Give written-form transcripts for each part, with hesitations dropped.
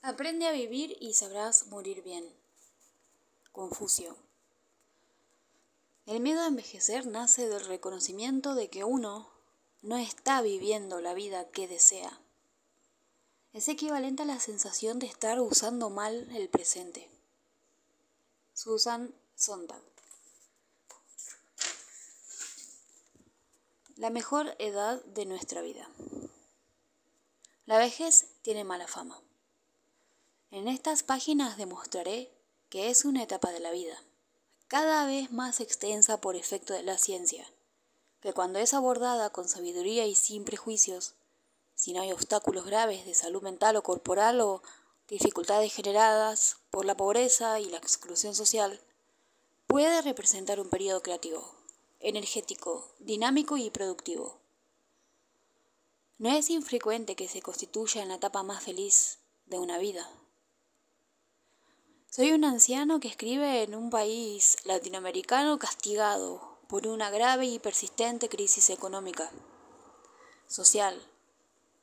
Aprende a vivir y sabrás morir bien. Confucio. El miedo a envejecer nace del reconocimiento de que uno no está viviendo la vida que desea. Es equivalente a la sensación de estar usando mal el presente. Susan Sontag. La mejor edad de nuestra vida. La vejez tiene mala fama. En estas páginas demostraré que es una etapa de la vida, cada vez más extensa por efecto de la ciencia, que cuando es abordada con sabiduría y sin prejuicios, si no hay obstáculos graves de salud mental o corporal o dificultades generadas por la pobreza y la exclusión social, puede representar un periodo creativo, energético, dinámico y productivo. No es infrecuente que se constituya en la etapa más feliz de una vida. Soy un anciano que escribe en un país latinoamericano castigado por una grave y persistente crisis económica, social,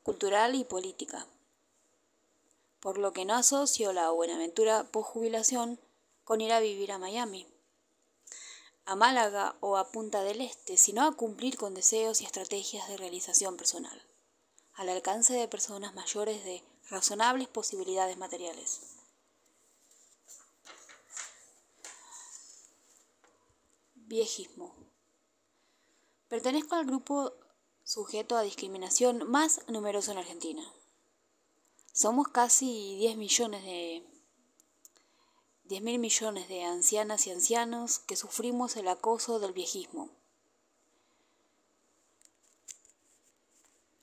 cultural y política, por lo que no asocio la buenaventura posjubilación con ir a vivir a Miami, a Málaga o a Punta del Este, sino a cumplir con deseos y estrategias de realización personal, al alcance de personas mayores de razonables posibilidades materiales. Viejismo. Pertenezco al grupo sujeto a discriminación más numeroso en Argentina. Somos casi 10.000 millones de ancianas y ancianos que sufrimos el acoso del viejismo.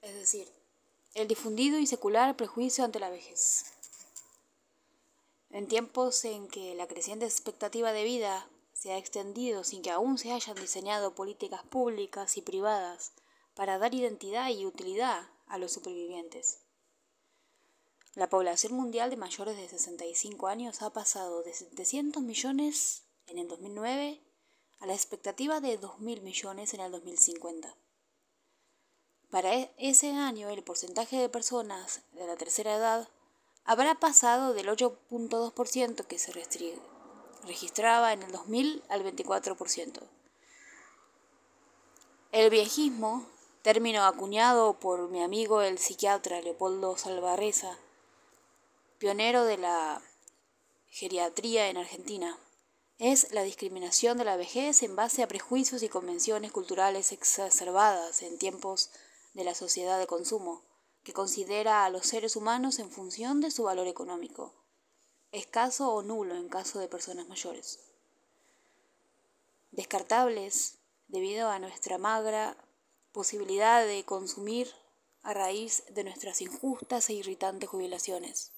Es decir, el difundido y secular prejuicio ante la vejez. En tiempos en que la creciente expectativa de vida se ha extendido sin que aún se hayan diseñado políticas públicas y privadas para dar identidad y utilidad a los supervivientes. La población mundial de mayores de 65 años ha pasado de 700 millones en el 2009 a la expectativa de 2.000 millones en el 2050. Para ese año, el porcentaje de personas de la tercera edad habrá pasado del 8.2% que se registraba en el 2000 al 24%. El viejismo, término acuñado por mi amigo el psiquiatra Leopoldo Salvarreza, pionero de la geriatría en Argentina, es la discriminación de la vejez en base a prejuicios y convenciones culturales exacerbadas en tiempos de la sociedad de consumo, que considera a los seres humanos en función de su valor económico, escaso o nulo en caso de personas mayores. Descartables debido a nuestra magra posibilidad de consumir a raíz de nuestras injustas e irritantes jubilaciones,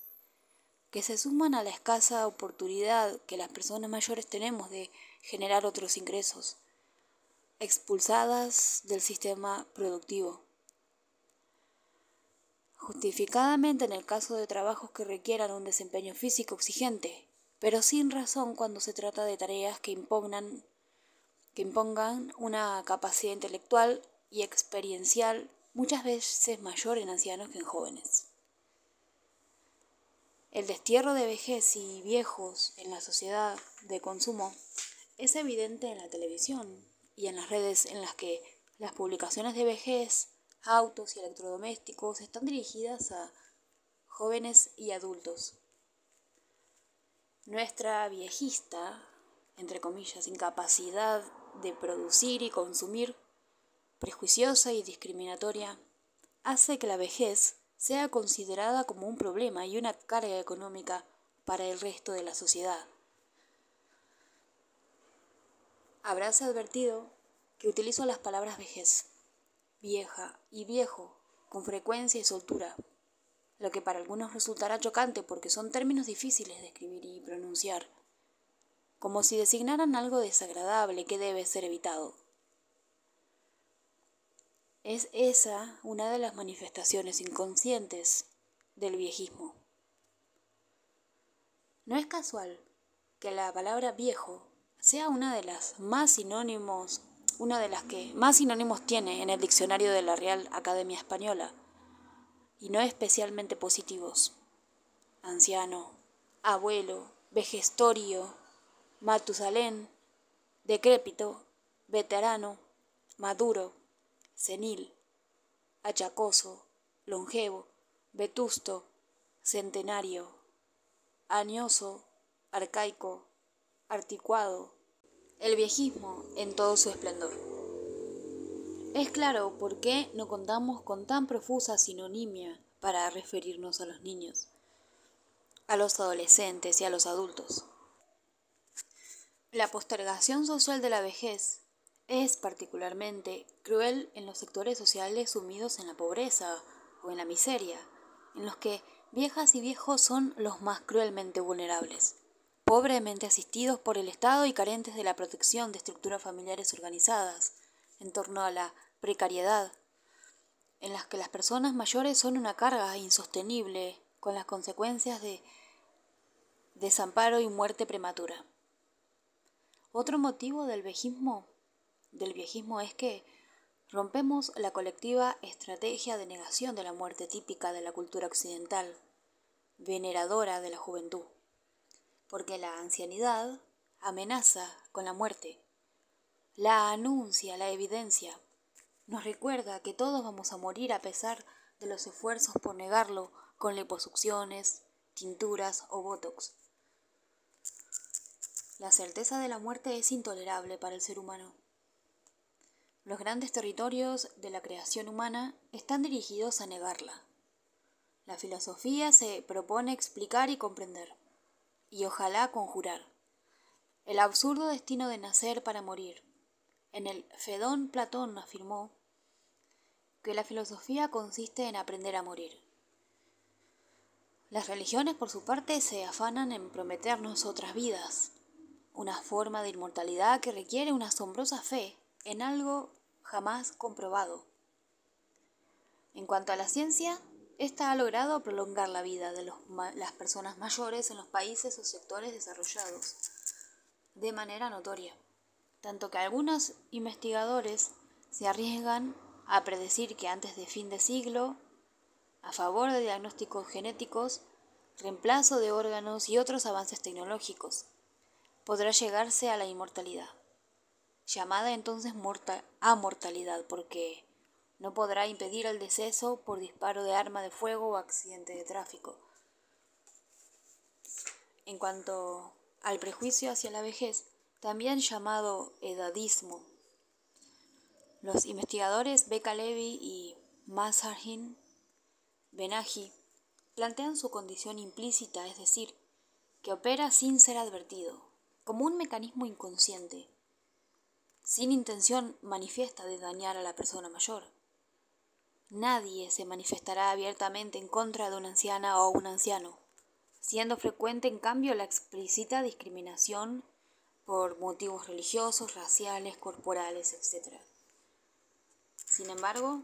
que se suman a la escasa oportunidad que las personas mayores tenemos de generar otros ingresos, expulsadas del sistema productivo. Justificadamente en el caso de trabajos que requieran un desempeño físico exigente, pero sin razón cuando se trata de tareas que impongan una capacidad intelectual y experiencial muchas veces mayor en ancianos que en jóvenes. El destierro de vejez y viejos en la sociedad de consumo es evidente en la televisión y en las redes en las que las publicaciones de vejez, autos y electrodomésticos están dirigidas a jóvenes y adultos. Nuestra viejista, entre comillas, incapacidad de producir y consumir, prejuiciosa y discriminatoria, hace que la vejez sea considerada como un problema y una carga económica para el resto de la sociedad. Habrás advertido que utilizo las palabras vejez, vieja y viejo con frecuencia y soltura, lo que para algunos resultará chocante porque son términos difíciles de escribir y pronunciar, como si designaran algo desagradable que debe ser evitado. Es esa una de las manifestaciones inconscientes del viejismo. No es casual que la palabra viejo sea una de las que más sinónimos tiene en el diccionario de la Real Academia Española, y no especialmente positivos. anciano, abuelo, vejestorio, Matusalén, decrépito, veterano, maduro, senil, achacoso, longevo, vetusto, centenario, añoso, arcaico, articuado, el viejismo en todo su esplendor. Es claro por qué no contamos con tan profusa sinonimia para referirnos a los niños, a los adolescentes y a los adultos. La postergación social de la vejez es particularmente cruel en los sectores sociales sumidos en la pobreza o en la miseria, en los que viejas y viejos son los más cruelmente vulnerables, pobremente asistidos por el Estado y carentes de la protección de estructuras familiares organizadas en torno a la precariedad, en las que las personas mayores son una carga insostenible con las consecuencias de desamparo y muerte prematura. Otro motivo del viejismo es que rompemos la colectiva estrategia de negación de la muerte típica de la cultura occidental, veneradora de la juventud, porque la ancianidad amenaza con la muerte, la anuncia, la evidencia, nos recuerda que todos vamos a morir a pesar de los esfuerzos por negarlo con liposucciones, tinturas o botox. La certeza de la muerte es intolerable para el ser humano. Los grandes territorios de la creación humana están dirigidos a negarla. La filosofía se propone explicar y comprender, y ojalá conjurar, el absurdo destino de nacer para morir. En el Fedón Platón afirmó que la filosofía consiste en aprender a morir. Las religiones, por su parte, se afanan en prometernos otras vidas, una forma de inmortalidad que requiere una asombrosa fe en algo jamás comprobado. En cuanto a la ciencia, esta ha logrado prolongar la vida de las personas mayores en los países o sectores desarrollados de manera notoria, tanto que algunos investigadores se arriesgan a predecir que antes de fin de siglo, a favor de diagnósticos genéticos, reemplazo de órganos y otros avances tecnológicos, podrá llegarse a la inmortalidad, llamada entonces amortalidad, porque no podrá impedir el deceso por disparo de arma de fuego o accidente de tráfico. En cuanto al prejuicio hacia la vejez, también llamado edadismo, los investigadores Becca Levy y Mazarhin Benahi plantean su condición implícita, es decir, que opera sin ser advertido, como un mecanismo inconsciente, sin intención manifiesta de dañar a la persona mayor. Nadie se manifestará abiertamente en contra de una anciana o un anciano, siendo frecuente en cambio la explícita discriminación por motivos religiosos, raciales, corporales, etc. Sin embargo,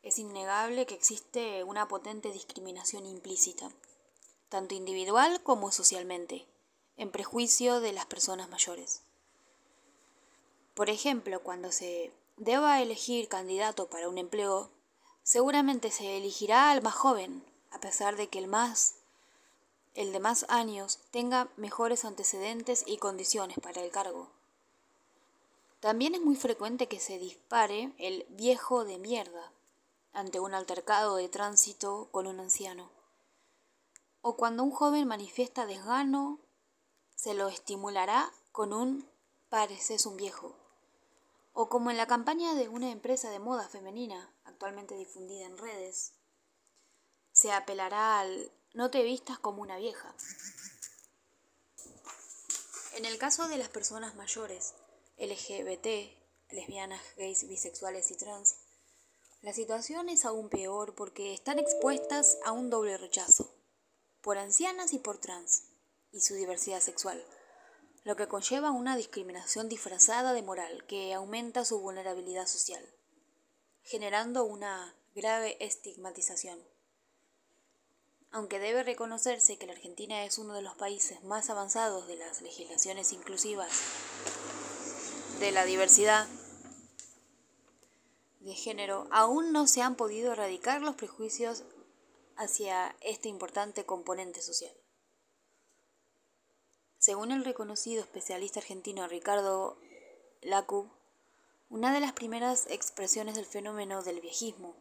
es innegable que existe una potente discriminación implícita, tanto individual como socialmente, en prejuicio de las personas mayores. Por ejemplo, cuando se deba elegir candidato para un empleo, seguramente se elegirá al más joven, a pesar de que el de más años tenga mejores antecedentes y condiciones para el cargo. También es muy frecuente que se dispare el viejo de mierda ante un altercado de tránsito con un anciano. O cuando un joven manifiesta desgano, se lo estimulará con un pareces un viejo. O como en la campaña de una empresa de moda femenina, actualmente difundida en redes, se apelará al no te vistas como una vieja. En el caso de las personas mayores, LGBT, lesbianas, gays, bisexuales y trans, la situación es aún peor porque están expuestas a un doble rechazo, por ancianas y por trans, y su diversidad sexual, lo que conlleva una discriminación disfrazada de moral que aumenta su vulnerabilidad social, generando una grave estigmatización. Aunque debe reconocerse que la Argentina es uno de los países más avanzados de las legislaciones inclusivas de la diversidad de género, aún no se han podido erradicar los prejuicios hacia este importante componente social. Según el reconocido especialista argentino Ricardo Lacub, una de las primeras expresiones del fenómeno del viejismo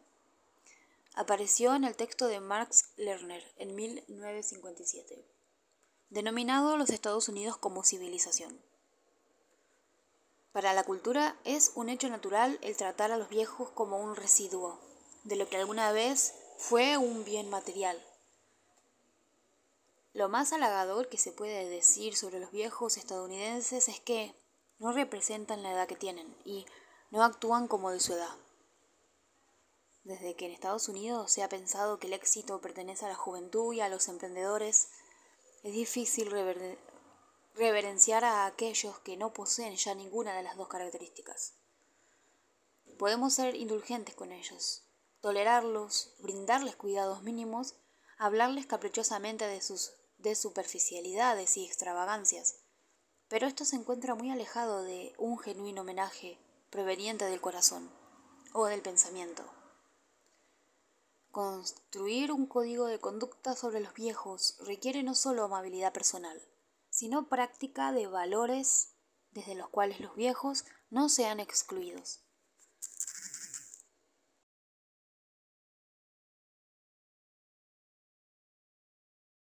apareció en el texto de Max Lerner en 1957, denominado los Estados Unidos como civilización. Para la cultura es un hecho natural el tratar a los viejos como un residuo de lo que alguna vez fue un bien material. Lo más halagador que se puede decir sobre los viejos estadounidenses es que no representan la edad que tienen y no actúan como de su edad. Desde que en Estados Unidos se ha pensado que el éxito pertenece a la juventud y a los emprendedores, es difícil reverenciar a aquellos que no poseen ya ninguna de las dos características. Podemos ser indulgentes con ellos, tolerarlos, brindarles cuidados mínimos, hablarles caprichosamente de superficialidades y extravagancias, pero esto se encuentra muy alejado de un genuino homenaje proveniente del corazón o del pensamiento. Construir un código de conducta sobre los viejos requiere no solo amabilidad personal, sino práctica de valores desde los cuales los viejos no sean excluidos.